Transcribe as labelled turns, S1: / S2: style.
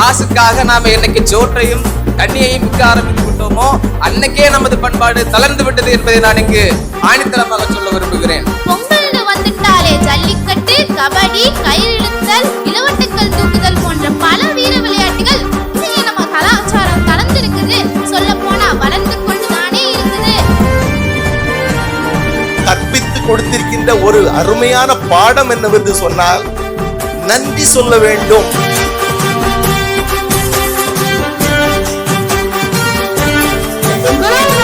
S1: காசுக்காக நாம என்னைக்கு ஜோற்றையும் தண்ணியையும் விற்க ஆரம்பித்து விட்டோமோ அன்னைக்கே நமது பண்பாடு தளர்ந்து விட்டது என்பதை நான் இங்கு ஆணித்தரமாக சொல்ல விரும்புகிறேன்.
S2: பொங்கல்னு வந்துட்டாலே ஜல்லிக்கட்டு, கபடி, கயிறு இழுத்தல், இளவட்டுக்கள் தூக்குதல் போன்ற பல வீர விளையாட்டுகள் நம்ம கலாச்சாரம் தளர்ந்திருக்குது. சொல்ல போனா வளர்ந்து கொண்டுதானே இருக்குது.
S3: கற்பித்து கொடுத்திருக்கின்ற ஒரு அருமையான பாடம் என்னவென்று சொன்னால் நன்றி சொல்ல வேண்டும்.
S2: Pongal.